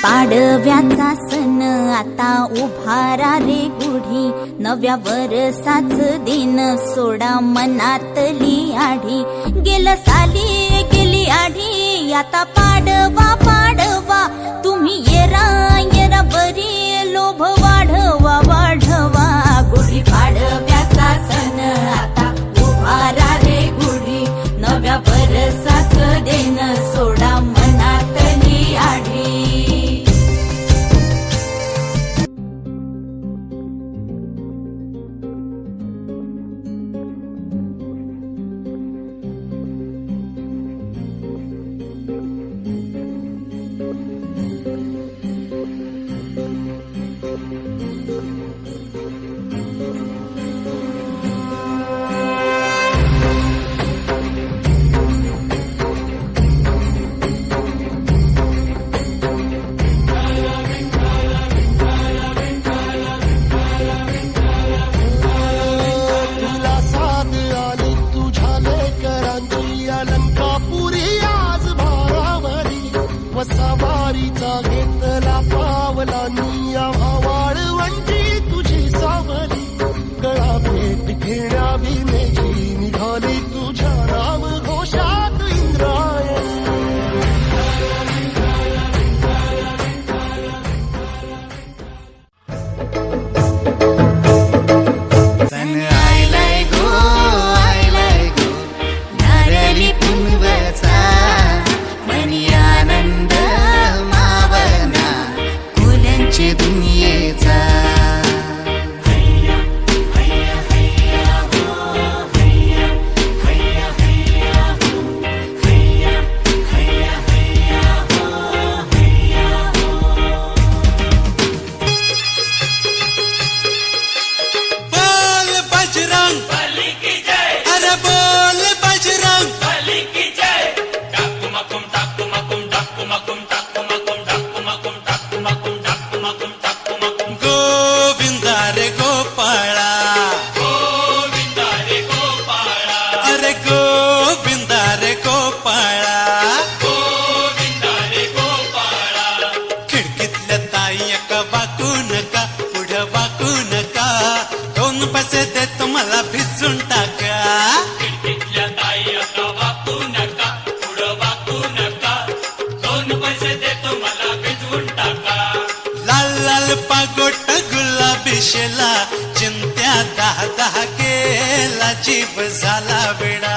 पाडव्याचा सण आता उभारा रे गुढी, नव्या वर्षाच दिन सोडा मनातली आढी. गेलं साली गेली आढी, आता पाडवा पाडवा, तुम्ही येरा येरा बरी, लोभ वाढवा वाढवा. गुढी पाडव्याचा सण आता उभारा रे गुढी, नव्या वर्षाच दिन सोडा मनातली आढी. वसावारीचा घेतला पावला निया वाळवंटी तुझी सावली, गळा भेट घेण्या भीमेची निघाली तुझ्या नाम घोषात इंद्रायणी. पैसे देतो मला भिजून टाका, खिडकीतल्या ताई आता वाकू नका, पुढं वाकू नका, 2 पैसे देतो मला भिजवून टाका. लाल लाल पागोट गुलाबी शेला, चिंत्या 10 केला, जीव झाला वेडा.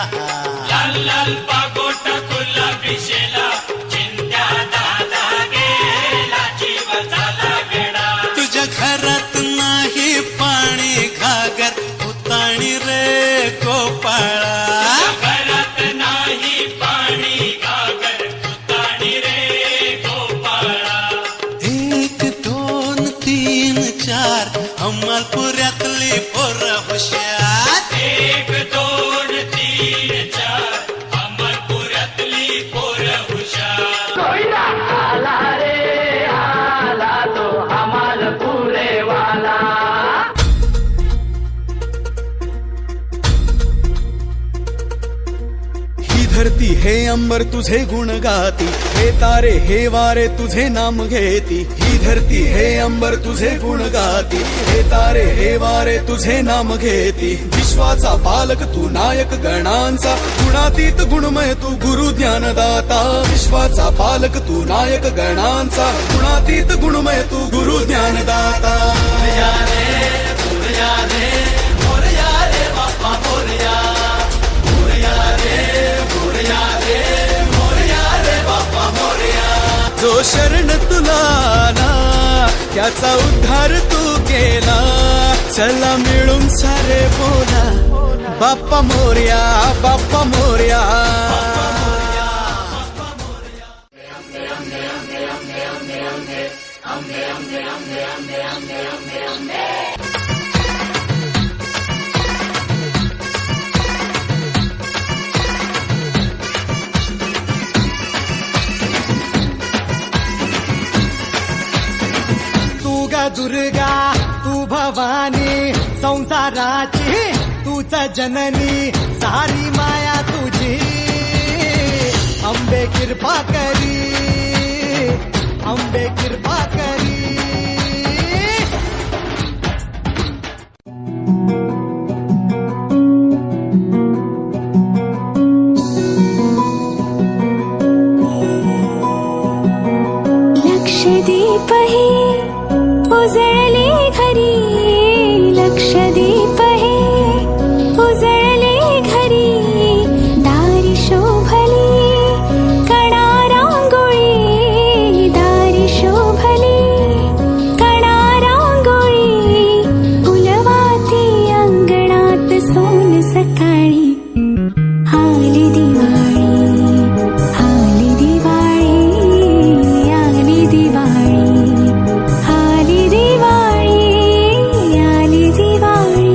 लाल लाल पागोटा गुलाबी शेला, चिंत्या 10 गेला, जीव झाला वेडा. तुझ्या घरात नाही पाणी घागर, उताणी रे गोपाळा. घरात नाही पाणी घागर, उताणी रे गोपाळा. 1 2 3 4 अमलपुऱ्यातली पोरं हुशार. 1 2 3 4 अमरपुरातली पोरं हुशार. आला रे आला तो अमलपुरे वाला. धरती हे अंबर तुझे गुण गाती, हे तारे हे वारे तुझे नाम घेती. ही धरती हे अंबर तुझे गुण गाती, हे तारे हे वारे तुझे नाम घेती. विश्वाचा पालक तू नायक गणांचा, गुणातीत गुणमय तू गुरु ज्ञानदाता. विश्वाचा पालक तू नायक गणांचा, गुणातीत गुणमय तू गुरु ज्ञानदाता. मोरया रे मोरया रे बाप्पा मोरया, मोरया रे बाप्पा मोरया. जो शरण तुला ना त्याचा उद्धार तू केला, चला मिळून सारे बोला बाप्पा मोरया बाप्पा मोरया. दुर्गा तू भवानी संसाराची तूच जननी, सारी माया तुझी अंबे कृपा करी. आंबे कृपा करी. लक्षदीप हे उजळले घरी, लक्षदीप हे उजळले घरी, दारी शोभली कणा रांगोळी, दारी शोभली कणा रांगोळी, फुलवाती अंगणात सोन सकाळी, आली दिवाळी, आली दिवाळी, आली दिवाळी, आली दिवाळी, आली दिवाळी.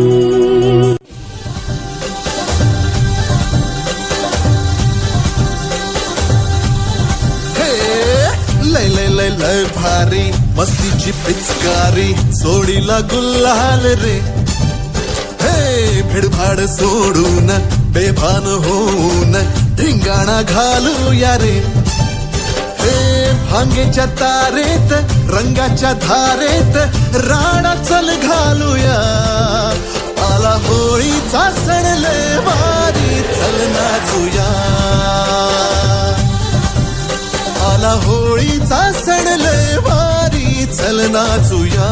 हे लय लय लय लय भारी मस्तीची पिचकारी, सोडीला गुल्हाल रे. हे भिडभाड सोडून बेभान होऊन धिंगाणा घालूया रे. हे भांगेच्या तारेत रंगाच्या धारेत राणा चल घालूया. आला होळीचा सण लय भारी, चल नाचूया. आला होळीचा सण लय भारी, चल नाचूया.